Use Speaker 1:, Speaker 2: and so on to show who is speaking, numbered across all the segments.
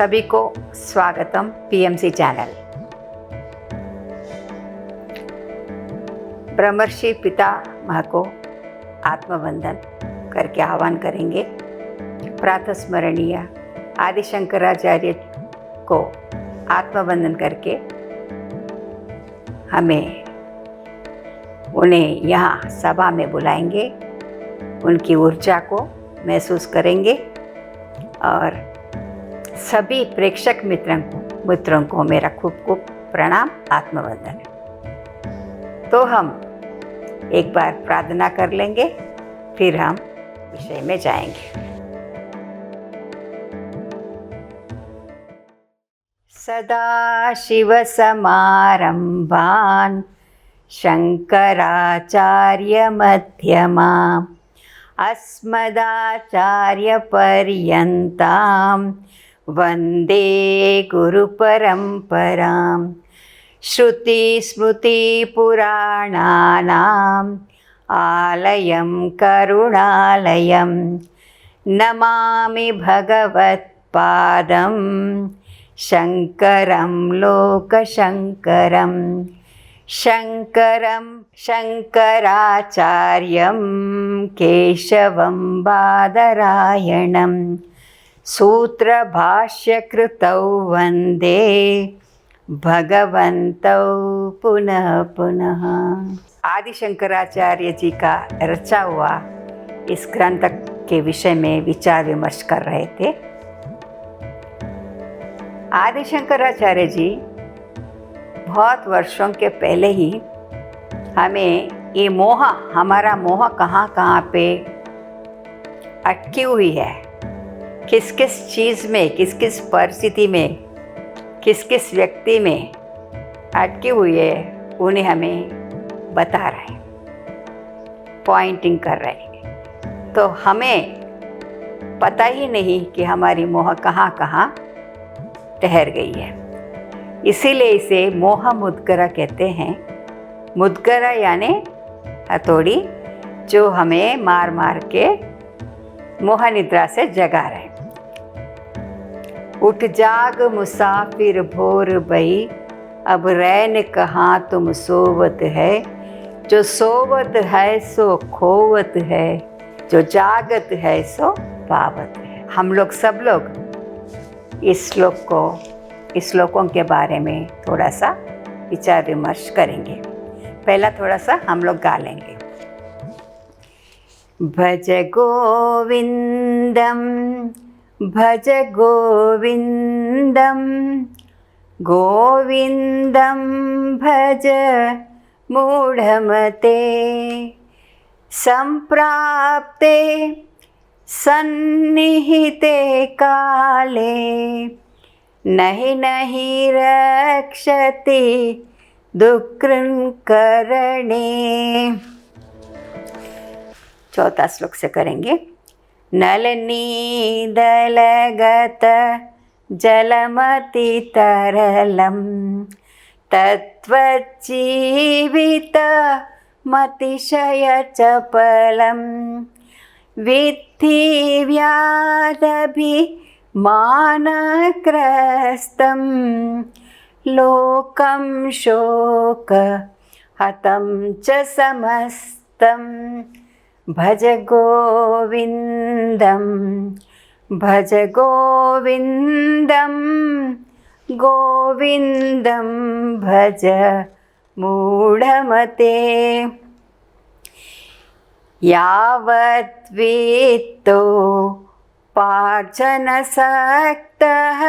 Speaker 1: सभी को स्वागतम पीएमसी चैनल। ब्रह्मर्षि पितामह को आत्मवंदन करके आह्वान करेंगे। प्रातः स्मरणीय आदि शंकराचार्य को आत्मवंदन करके हमें उन्हें यहाँ सभा में बुलाएंगे, उनकी ऊर्जा को महसूस करेंगे और सभी प्रेक्षक मित्रों को मेरा खूब खूब प्रणाम, आत्मवंदन। तो हम एक बार प्रार्थना कर लेंगे, फिर हम विषय में जाएंगे। सदा शिव समारंभान् शंकराचार्य मध्यमाम् अस्मदाचार्यपर्यन्तां वन्दे गुरुपरम्परां। श्रुतिस्मृतिपुराणानाम् आलयं करुणालयं नमामि भगवत्पादं शङ्करं लोकशङ्करं। शङ्करं शङ्कराचार्यं केशवं बादरायणं सूत्रभाष्यकृतौ वन्दे भगवन्तौ पुनः पुनः। आदि शंकराचार्य जी का रचा हुआ इस ग्रंथ के विषय में विचार विमर्श कर रहे थे। आदि शंकराचार्य जी बहुत वर्षों के पहले ही हमें ये हमारा मोह कहाँ कहाँ पे अटकी हुई है, किस किस चीज़ में, किस किस परिस्थिति में, किस किस व्यक्ति में अटकी हुई है, उन्हें हमें बता रहे हैं, पॉइंटिंग कर रहे हैं। तो हमें पता ही नहीं कि हमारी मोह कहाँ कहाँ ठहर गई है। इसीलिए इसे मोह मुद्गरा कहते हैं। मुद्गरा यानी हथौड़ी, जो हमें मार मार के मोह निद्रा से जगा रहे। उठ जाग मुसाफिर भोर भई, अब रैन कहाँ तुम सोवत है। जो सोवत है सो खोवत है, जो जागत है सो पावत है। हम लोग सब लोग इस श्लोकों के बारे में थोड़ा सा विचार विमर्श करेंगे। पहला थोड़ा सा हम लोग गा लेंगे। भज गोविंदम भज गोविंदम, गोविंदम भज मूढ़मते। संप्राप्ते सन्निहिते काले, नहीं नहीं रक्षति दुष्कृन्करणे। चौथा श्लोक से करेंगे। नलनीदलगत जलमति तरलम, तत्त्वजीवित मतिशय चपलम। विद्धि व्याधभि मानक्रस्तं, लोकं शोक हतं च समस्तं। भज गोविंदम भज गोविंदम, गोविंदम भज मूढ़मते। यावत् वित्तो पार्जनसक्तः,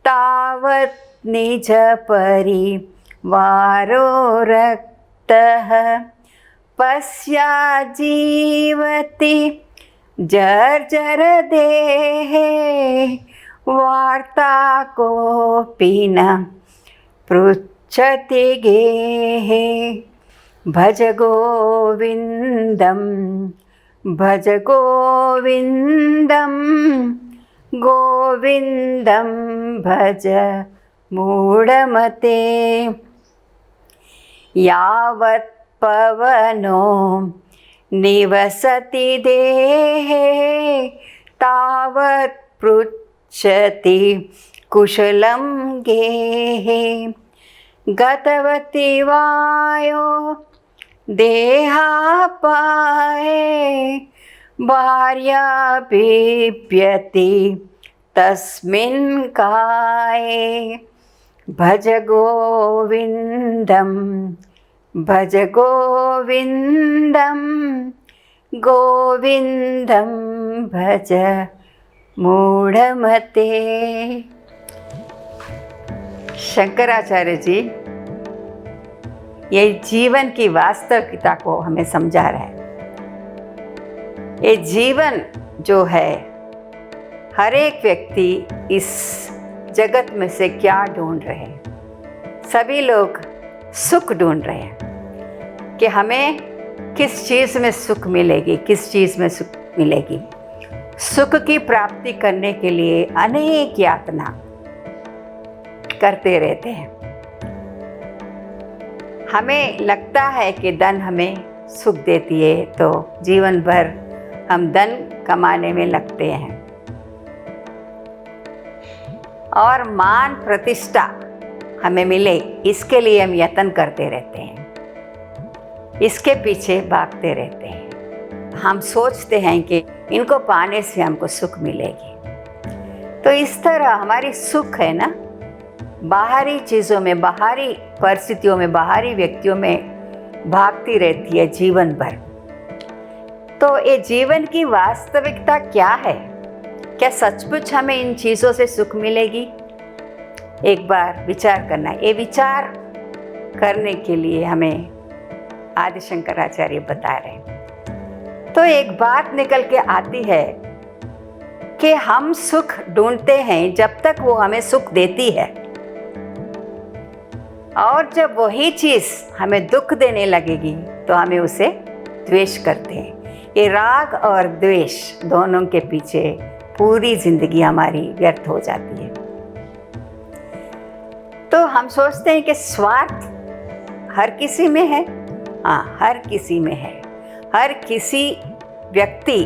Speaker 1: तावत् निज परिवारो रक्तः। पश्याजीवति जर्जर देहे, वार्ता कोऽपि न पृच्छति गेहे। भज गोविंदम भज गोविंदम, गोविंदम भज मूढ़मते। यावत् पवनो निवसति देहे, तावत् पृच्छ गच्छति कुशलं गेहे गतवती वायो देहापाये भार्या बिभ्यति तस्मिन् काये भज गोविन्दं गोविन्दं भज मूढ़मते। शंकराचार्य जी ये जीवन की वास्तविकता को हमें समझा रहे हैं। ये जीवन जो है, हर एक व्यक्ति इस जगत में से क्या ढूंढ रहे हैं? सभी लोग सुख ढूंढ रहे हैं कि हमें किस चीज़ में सुख मिलेगी, किस चीज़ में सुख मिलेगी। सुख की प्राप्ति करने के लिए अनेक यातना करते रहते हैं। हमें लगता है कि धन हमें सुख देती है, तो जीवन भर हम धन कमाने में लगते हैं और मान प्रतिष्ठा हमें मिले, इसके लिए हम यत्न करते रहते हैं, इसके पीछे भागते रहते हैं। हम सोचते हैं कि इनको पाने से हमको सुख मिलेगी। तो इस तरह हमारी सुख है ना, बाहरी चीज़ों में, बाहरी परिस्थितियों में, बाहरी व्यक्तियों में भागती रहती है जीवन भर। तो ये जीवन की वास्तविकता क्या है? क्या सचमुच हमें इन चीज़ों से सुख मिलेगी? एक बार विचार करना है। ये विचार करने के लिए हमें आदि शंकराचार्य बता रहे हैं। तो एक बात निकल के आती है कि हम सुख ढूंढते हैं जब तक वो हमें सुख देती है, और जब वही चीज़ हमें दुख देने लगेगी तो हमें उसे द्वेष करते हैं। ये राग और द्वेष दोनों के पीछे पूरी जिंदगी हमारी व्यर्थ हो जाती है। तो हम सोचते हैं कि स्वार्थ हर किसी में है। हाँ, हर किसी में है। हर किसी व्यक्ति,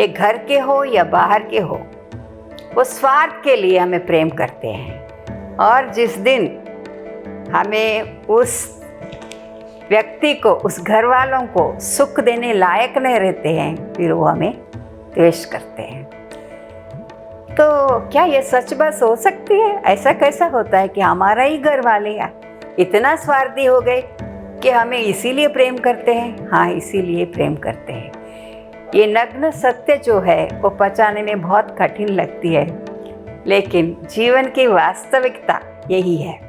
Speaker 1: एक घर के हो या बाहर के हो, वो स्वार्थ के लिए हमें प्रेम करते हैं, और जिस दिन हमें उस व्यक्ति को, उस घर वालों को सुख देने लायक नहीं रहते हैं, फिर वो हमें द्वेष करते हैं। तो क्या ये सच बस हो सकती है? ऐसा कैसा होता है कि हमारा ही घर वाले इतना स्वार्थी हो गए कि हमें इसीलिए प्रेम करते हैं? हाँ, इसीलिए प्रेम करते हैं। ये नग्न सत्य जो है वो पचाने में बहुत कठिन लगती है, लेकिन जीवन की वास्तविकता यही है।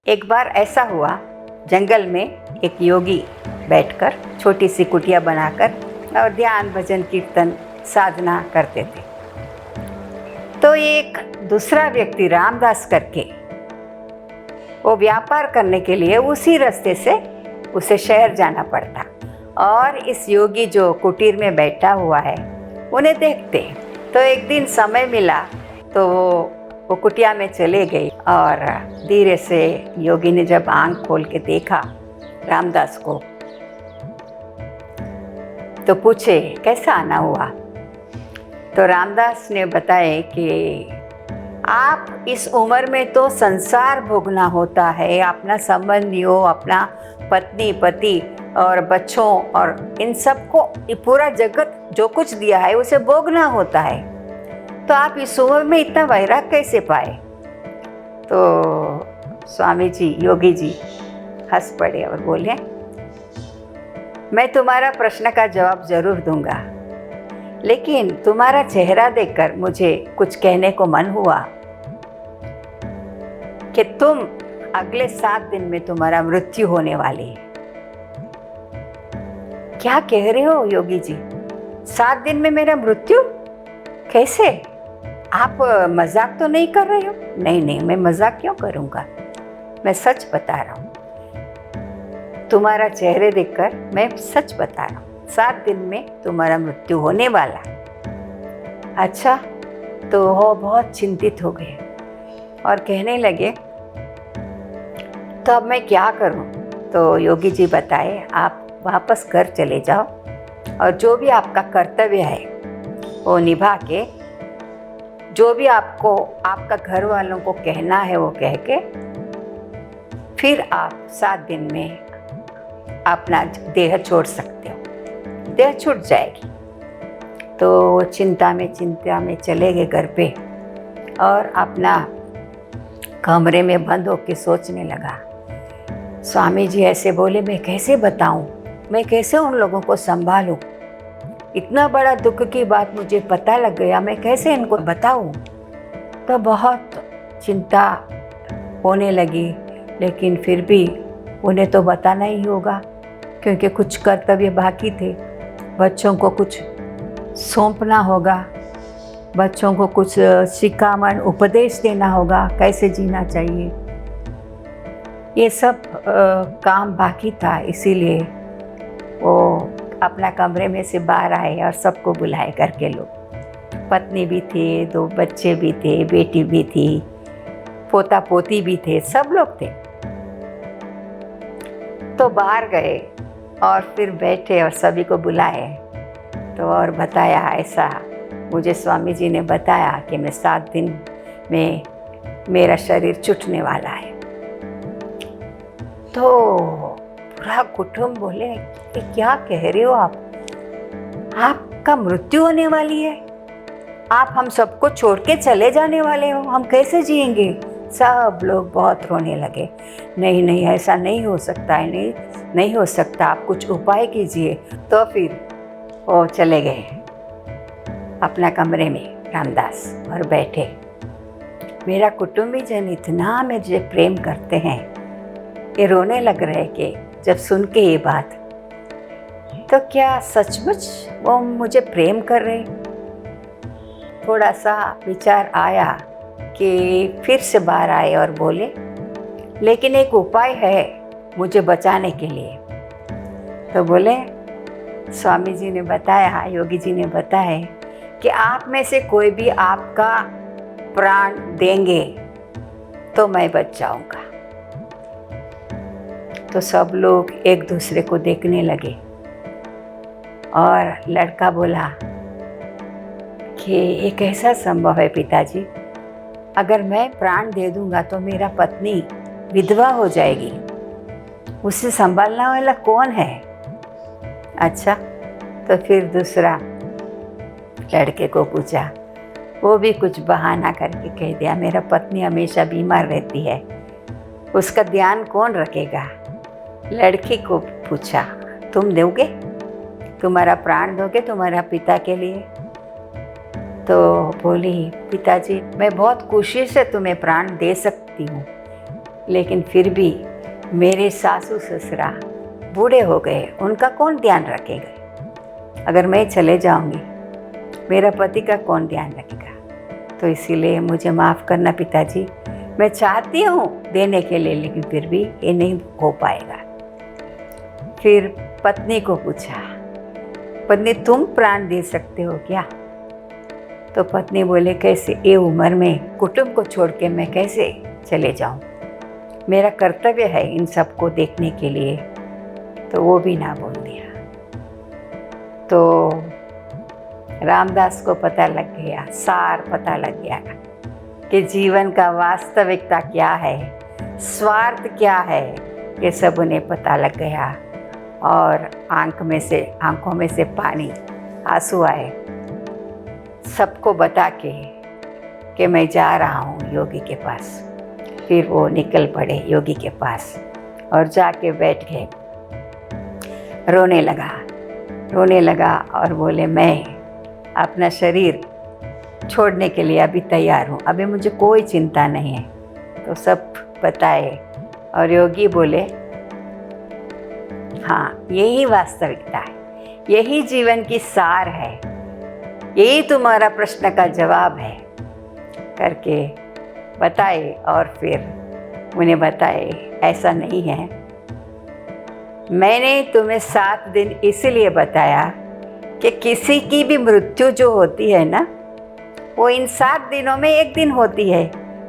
Speaker 1: एक बार ऐसा हुआ, जंगल में एक योगी बैठकर छोटी सी कुटिया बनाकर और ध्यान, भजन, कीर्तन, साधना करते थे। तो एक दूसरा व्यक्ति रामदास करके, वो व्यापार करने के लिए उसी रास्ते से उसे शहर जाना पड़ता, और इस योगी जो कुटीर में बैठा हुआ है उन्हें देखते। तो एक दिन समय मिला तो वो कुटिया में चले गए, और धीरे से योगी ने जब आंख खोल के देखा रामदास को, तो पूछे कैसा आना हुआ? तो रामदास ने बताया कि आप इस उम्र में तो संसार भोगना होता है, अपना संबंधियों, अपना पत्नी, पति और बच्चों और इन सबको, ये पूरा जगत जो कुछ दिया है उसे भोगना होता है, तो आप इस उम्र में इतना वैराग कैसे पाए? तो स्वामी जी, योगी जी हंस पड़े और बोले, मैं तुम्हारा प्रश्न का जवाब जरूर दूंगा, लेकिन तुम्हारा चेहरा देखकर मुझे कुछ कहने को मन हुआ कि तुम अगले 7 दिन में तुम्हारा मृत्यु होने वाली है। क्या कह रहे हो योगी जी? 7 दिन में मेरा मृत्यु? कैसे? आप मजाक तो नहीं कर रहे हो? नहीं नहीं, मैं मजाक क्यों करूँगा, मैं सच बता रहा हूँ। तुम्हारा चेहरे देखकर मैं सच बता रहा हूँ, 7 दिन में तुम्हारा मृत्यु होने वाला। अच्छा, तो वो बहुत चिंतित हो गए और कहने लगे, तो अब मैं क्या करूं? तो योगी जी बताए, आप वापस घर चले जाओ और जो भी आपका कर्तव्य है वो निभा के, जो भी आपको आपका घर वालों को कहना है वो कह के, फिर आप 7 दिन में अपना देह छोड़ सकते हो, देह छूट जाएगी। तो चिंता में चले गए घर पे और अपना कमरे में बंद होकर सोचने लगा। स्वामी जी ऐसे बोले, मैं कैसे बताऊं, मैं कैसे उन लोगों को संभालूं, इतना बड़ा दुख की बात मुझे पता लग गया, मैं कैसे इनको बताऊं। तो बहुत चिंता होने लगी, लेकिन फिर भी उन्हें तो बताना ही होगा, क्योंकि कुछ कर्तव्य बाकी थे। बच्चों को कुछ सौंपना होगा, बच्चों को कुछ शिखामण उपदेश देना होगा, कैसे जीना चाहिए, ये सब काम बाकी था। इसीलिए वो अपना कमरे में से बाहर आए और सबको बुलाए, घर के लोग। पत्नी भी थे, 2 बच्चे भी थे, बेटी भी थी, पोता पोती भी थे, सब लोग थे। तो बाहर गए और फिर बैठे और सभी को बुलाए। तो और बताया, ऐसा मुझे स्वामी जी ने बताया कि मैं 7 दिन में मेरा शरीर छूटने वाला है। तो पूरा कुटुंब बोले, ये क्या कह रहे हो आप? आपका मृत्यु होने वाली है, आप हम सबको छोड़ के चले जाने वाले हो, हम कैसे जिएंगे? सब लोग बहुत रोने लगे। नहीं नहीं, ऐसा नहीं हो सकता है, नहीं हो सकता, आप कुछ उपाय कीजिए। तो फिर वो चले गए अपना कमरे में, रामदास, और बैठे। मेरा कुटुंबी जन इतना मुझे प्रेम करते हैं, ये रोने लग रहे कि जब सुन के ये बात, तो क्या सचमुच वो मुझे प्रेम कर रहे? थोड़ा सा विचार आया कि फिर से बाहर आए और बोले, लेकिन एक उपाय है मुझे बचाने के लिए। तो बोले, स्वामी जी ने बताया, योगी जी ने बताया कि आप में से कोई भी आपका प्राण देंगे तो मैं बच जाऊंगा। तो सब लोग एक दूसरे को देखने लगे और लड़का बोला कि ये कैसा संभव है पिताजी, अगर मैं प्राण दे दूंगा तो मेरा पत्नी विधवा हो जाएगी, उसे संभालने वाला कौन है? अच्छा, तो फिर दूसरा लड़के को पूछा, वो भी कुछ बहाना करके कह दिया, मेरा पत्नी हमेशा बीमार रहती है, उसका ध्यान कौन रखेगा? लड़की को पूछा, तुम दोगे, तुम्हारा प्राण दोगे तुम्हारा पिता के लिए? तो बोली, पिताजी मैं बहुत खुशी से तुम्हें प्राण दे सकती हूँ, लेकिन फिर भी मेरे सासू ससुरा बूढ़े हो गए, उनका कौन ध्यान रखेगा? अगर मैं चले जाऊँगी मेरा पति का कौन ध्यान रखेगा? तो इसीलिए मुझे माफ़ करना पिताजी, मैं चाहती हूँ देने के लिए, लेकिन फिर भी ये नहीं हो पाएगा। फिर पत्नी को पूछा, पत्नी तुम प्राण दे सकते हो क्या? तो पत्नी बोले, कैसे, ये उम्र में कुटुंब को छोड़ के मैं कैसे चले जाऊं? मेरा कर्तव्य है इन सबको देखने के लिए। तो वो भी ना बोल दिया। तो रामदास को पता लग गया, सार पता लग गया कि जीवन का वास्तविकता क्या है, स्वार्थ क्या है, ये सब उन्हें पता लग गया। और आंखों में से पानी, आंसू आए, सबको बता के कि मैं जा रहा हूँ योगी के पास। फिर वो निकल पड़े योगी के पास और जाके बैठ गए, रोने लगा और बोले, मैं अपना शरीर छोड़ने के लिए अभी तैयार हूँ, अभी मुझे कोई चिंता नहीं है। तो सब बताए और योगी बोले, हाँ यही वास्तविकता है, यही जीवन की सार है, यही तुम्हारा प्रश्न का जवाब है करके बताए। और फिर उन्हें बताए, ऐसा नहीं है, मैंने तुम्हें 7 दिन इसलिए बताया कि किसी की भी मृत्यु जो होती है ना, वो इन 7 दिनों में एक दिन होती है।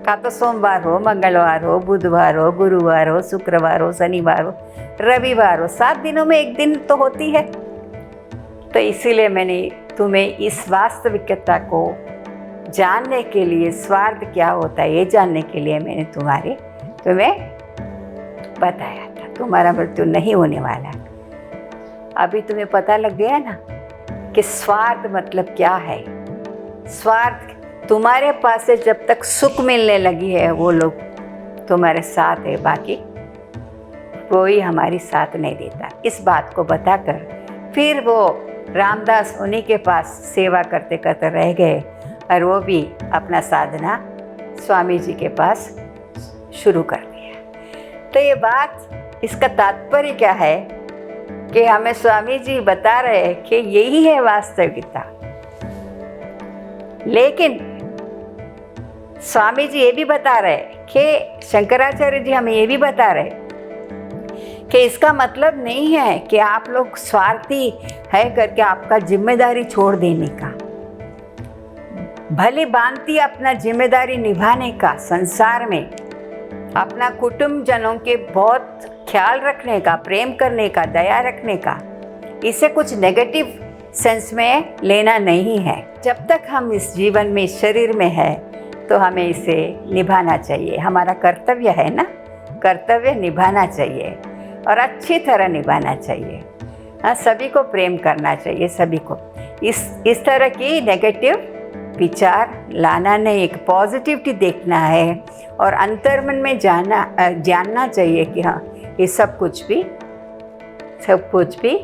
Speaker 1: का तो सोमवार हो, मंगलवार हो, बुधवार हो, गुरुवार हो, शुक्रवार हो, शनिवार हो, रविवार हो, 7 दिनों में एक दिन तो होती है। तो इसीलिए मैंने तुम्हें इस वास्तविकता को जानने के लिए, स्वार्थ क्या होता है ये जानने के लिए मैंने तुम्हें बताया था। तुम्हारा मृत्यु नहीं होने वाला। अभी तुम्हें पता लग गया ना कि स्वार्थ मतलब क्या है। स्वार्थ तुम्हारे पास से जब तक सुख मिलने लगी है वो लोग तुम्हारे साथ है, बाकी कोई हमारी साथ नहीं देता। इस बात को बताकर फिर वो रामदास उन्हीं के पास सेवा करते करते रह गए और वो भी अपना साधना स्वामी जी के पास शुरू कर दिया। तो ये बात, इसका तात्पर्य क्या है कि हमें स्वामी जी बता रहे हैं कि यही है वास्तविकता। लेकिन स्वामी जी ये भी बता रहे कि शंकराचार्य जी हमें ये भी बता रहे कि इसका मतलब नहीं है कि आप लोग स्वार्थी है करके आपका जिम्मेदारी छोड़ देने का, भली भांति अपना जिम्मेदारी निभाने का, संसार में अपना कुटुंब जनों के बहुत ख्याल रखने का, प्रेम करने का, दया रखने का, इसे कुछ नेगेटिव सेंस में लेना नहीं है। जब तक हम इस जीवन में, इस शरीर में है तो हमें इसे निभाना चाहिए। हमारा कर्तव्य है ना, कर्तव्य निभाना चाहिए और अच्छी तरह निभाना चाहिए। हाँ, सभी को प्रेम करना चाहिए, सभी को इस तरह की नेगेटिव विचार लाना नहीं, एक पॉजिटिविटी देखना है और अंतर्मन में जानना चाहिए कि हाँ, ये सब कुछ भी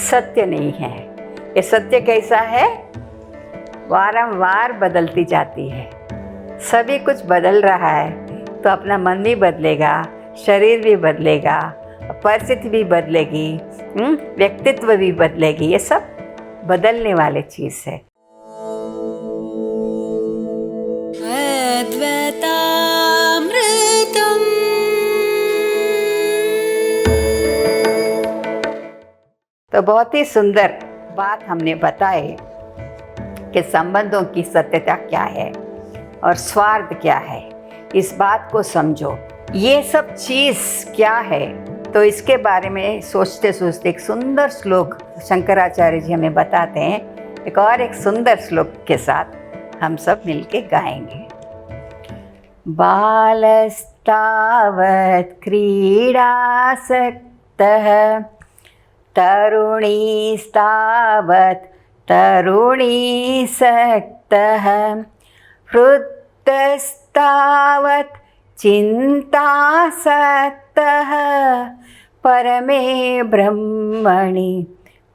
Speaker 1: सत्य नहीं है। ये सत्य कैसा है? वारंवार बदलती जाती है। सभी कुछ बदल रहा है तो अपना मन भी बदलेगा, शरीर भी बदलेगा, परिस्थिति भी बदलेगी, व्यक्तित्व भी बदलेगी। ये सब बदलने वाले चीज़ है। तो बहुत ही सुंदर बात हमने बताई कि संबंधों की सत्यता क्या है और स्वार्थ क्या है। इस बात को समझो। ये सब चीज़ क्या है, तो इसके बारे में सोचते सोचते एक सुंदर श्लोक शंकराचार्य जी हमें बताते हैं। एक सुंदर श्लोक के साथ हम सब मिलके गाएंगे। बालस्तावत् क्रीडासक्तः तरुणीस्तावत् तरुणीसक्तः वृद्धस्तावत् चिन्तासक्तः परमे ब्रह्मणि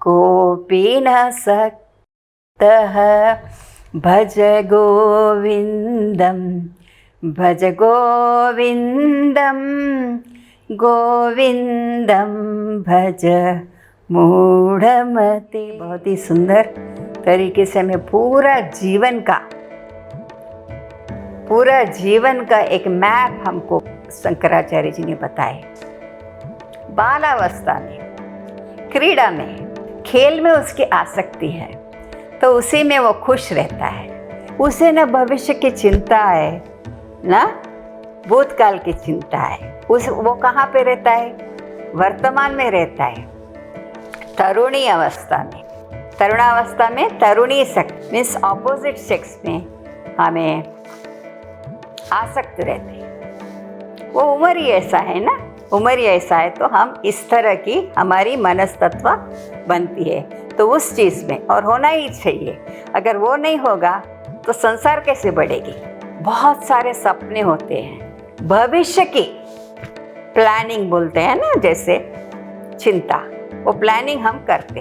Speaker 1: कोऽपि न सक्तः भज गोविन्दं भज गोविन्दं गोविन्दं भज मूढ़मते। बहुत ही सुंदर तरीके से हमें पूरा जीवन का एक मैप हमको शंकराचार्य जी ने बताए। बालावस्था में, क्रीड़ा में, खेल में उसकी आसक्ति है तो उसी में वो खुश रहता है। उसे न भविष्य की चिंता है न भूतकाल की चिंता है। वो कहाँ पे रहता है? वर्तमान में रहता है। तरुणी अवस्था में, तरुणावस्था में, तरुणी सेक्स मीन्स ऑपोजिट सेक्स में हमें आसक्त रहते हैं। वो उम्र ही ऐसा है ना, उम्र ही ऐसा है तो हम इस तरह की हमारी मनस्तत्व बनती है। तो उस चीज़ में और होना ही चाहिए। अगर वो नहीं होगा तो संसार कैसे बढ़ेगी? बहुत सारे सपने होते हैं, भविष्य की प्लानिंग बोलते हैं ना, जैसे चिंता, वो प्लानिंग हम करते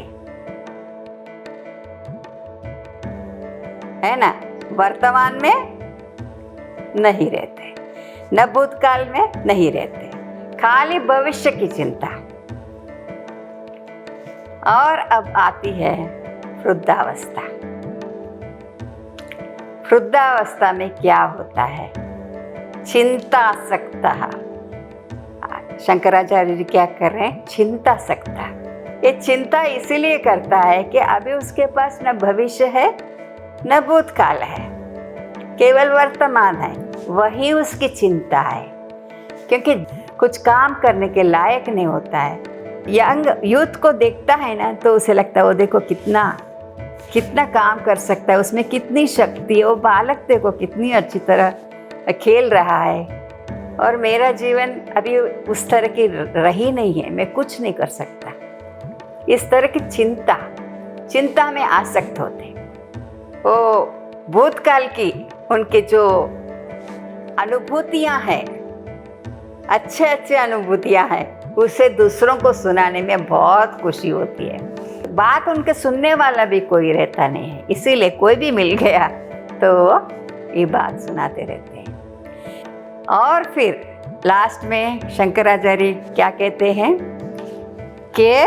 Speaker 1: है ना। वर्तमान में नहीं रहते, न भूतकाल में नहीं रहते, खाली भविष्य की चिंता। और अब आती है वृद्धावस्था। वृद्धावस्था में क्या होता है? चिंतासक्तः। शंकराचार्य जी क्या कर रहे हैं? चिंतासक्तः। ये चिंता इसीलिए करता है कि अभी उसके पास न भविष्य है न भूतकाल है, केवल वर्तमान है। वही उसकी चिंता है, क्योंकि कुछ काम करने के लायक नहीं होता है। यंग यूथ को देखता है ना तो उसे लगता है वो देखो कितना कितना काम कर सकता है, उसमें कितनी शक्ति है, वो बालक देखो कितनी अच्छी तरह खेल रहा है, और मेरा जीवन अभी उस तरह की रही नहीं है, मैं कुछ नहीं कर सकता। इस तरह की चिंता में आसक्त होते। वो भूतकाल की उनके जो अनुभूतियाँ हैं, अच्छे अनुभूतियाँ हैं, उसे दूसरों को सुनाने में बहुत खुशी होती है। बात उनके सुनने वाला भी कोई रहता नहीं है, इसीलिए कोई भी मिल गया तो ये बात सुनाते रहते हैं। और फिर लास्ट में शंकराचार्य क्या कहते हैं कि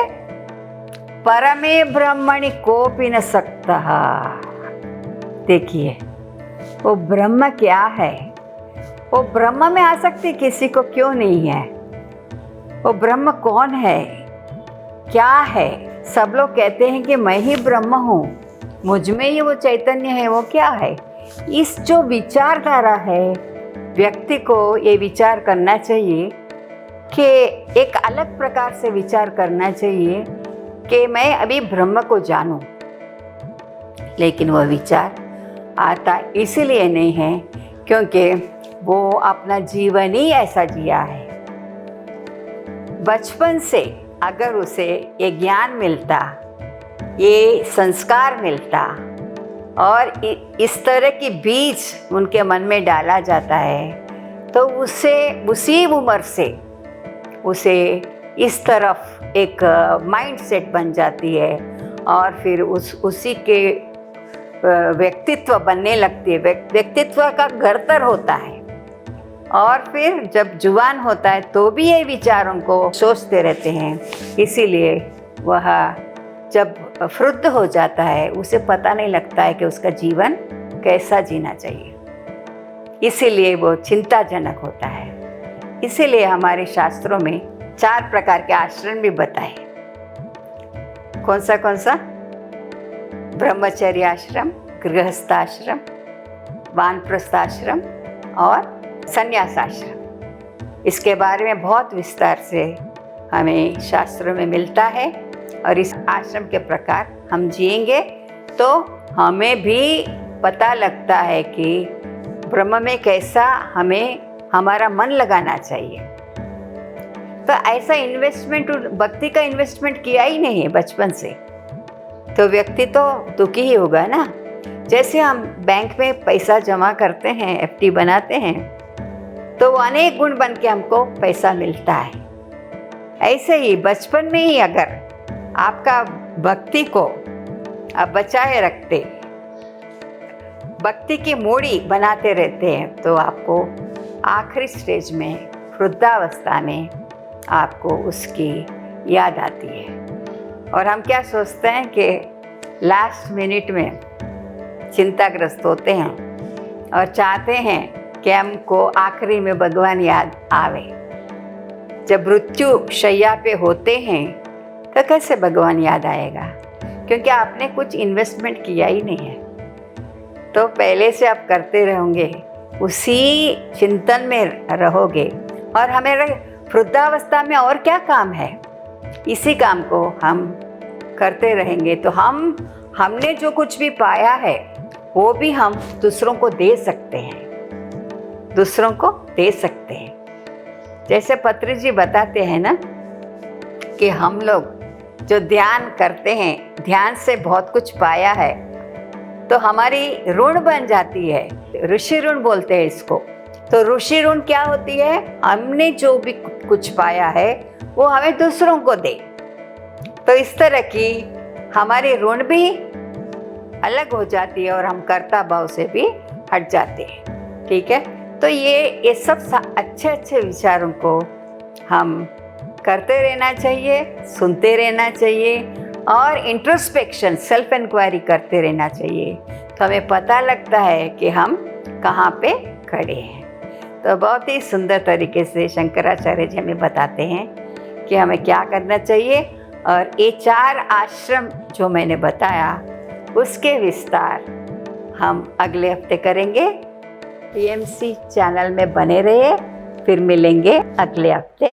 Speaker 1: परमे ब्रह्मणि कोपि न सक्तः। देखिए वो ब्रह्म क्या है, वो ब्रह्म में आसक्ति किसी को क्यों नहीं है? वो ब्रह्म कौन है, क्या है? सब लोग कहते हैं कि मैं ही ब्रह्म हूँ, मुझ में ही वो चैतन्य है, वो क्या है? इस जो विचारधारा है, व्यक्ति को ये विचार करना चाहिए कि एक अलग प्रकार से विचार करना चाहिए कि मैं अभी ब्रह्म को जानूं। लेकिन वह विचार आता इसीलिए नहीं है क्योंकि वो अपना जीवन ही ऐसा जिया है। बचपन से अगर उसे ये ज्ञान मिलता, ये संस्कार मिलता और इस तरह की बीज उनके मन में डाला जाता है, तो उसे उसी उम्र से उसे इस तरफ एक माइंड सेट बन जाती है और फिर उसी के व्यक्तित्व बनने लगती है। व्यक्तित्व का घड़तर होता है और फिर जब जुबान होता है तो भी ये विचारों को सोचते रहते हैं। इसीलिए वह जब वृद्ध हो जाता है उसे पता नहीं लगता है कि उसका जीवन कैसा जीना चाहिए, इसीलिए वो चिंताजनक होता है। इसीलिए हमारे शास्त्रों में 4 प्रकार के आश्रम भी बताए। कौन सा? ब्रह्मचर्य आश्रम, गृहस्थाश्रम, वानप्रस्थाश्रम और संन्यास आश्रम। इसके बारे में बहुत विस्तार से हमें शास्त्रों में मिलता है और इस आश्रम के प्रकार हम जिएंगे तो हमें भी पता लगता है कि ब्रह्म में कैसा हमें हमारा मन लगाना चाहिए। तो ऐसा इन्वेस्टमेंट, भक्ति का इन्वेस्टमेंट किया ही नहीं है बचपन से, तो व्यक्ति तो दुखी ही होगा ना। जैसे हम बैंक में पैसा जमा करते हैं, एफडी बनाते हैं, तो अनेक गुण बन के हमको पैसा मिलता है। ऐसे ही बचपन में ही अगर आपका भक्ति को आप बचाए रखते, भक्ति की मूड़ी बनाते रहते हैं, तो आपको आखिरी स्टेज में, वृद्धावस्था में आपको उसकी याद आती है। और हम क्या सोचते हैं कि लास्ट मिनट में चिंताग्रस्त होते हैं और चाहते हैं कि हमको आखिरी में भगवान याद आवे। जब मृत्यु शैया पे होते हैं तो कैसे भगवान याद आएगा, क्योंकि आपने कुछ इन्वेस्टमेंट किया ही नहीं है। तो पहले से आप करते रहोगे, उसी चिंतन में रहोगे और हमें वृद्धावस्था में और क्या काम है, इसी काम को हम करते रहेंगे तो हमने जो कुछ भी पाया है वो भी हम दूसरों को दे सकते हैं, जैसे पत्री जी बताते हैं ना कि हम लोग जो ध्यान करते हैं, ध्यान से बहुत कुछ पाया है तो हमारी ऋण बन जाती है, ऋषि ऋण बोलते हैं इसको। तो ऋषि ऋण क्या होती है? हमने जो भी कुछ पाया है वो हमें दूसरों को दे। तो इस तरह की हमारी ऋण भी अलग हो जाती है और हम कर्ता भाव से भी हट जाते हैं। ठीक है, तो ये सब अच्छे विचारों को हम करते रहना चाहिए, सुनते रहना चाहिए और इंट्रोस्पेक्शन, सेल्फ इंक्वायरी करते रहना चाहिए, तो हमें पता लगता है कि हम कहाँ पे खड़े हैं। तो बहुत ही सुंदर तरीके से शंकराचार्य जी हमें बताते हैं कि हमें क्या करना चाहिए। और ये 4 आश्रम जो मैंने बताया उसके विस्तार हम अगले हफ्ते करेंगे। TMC चैनल में बने रहिए। फिर मिलेंगे अगले हफ्ते।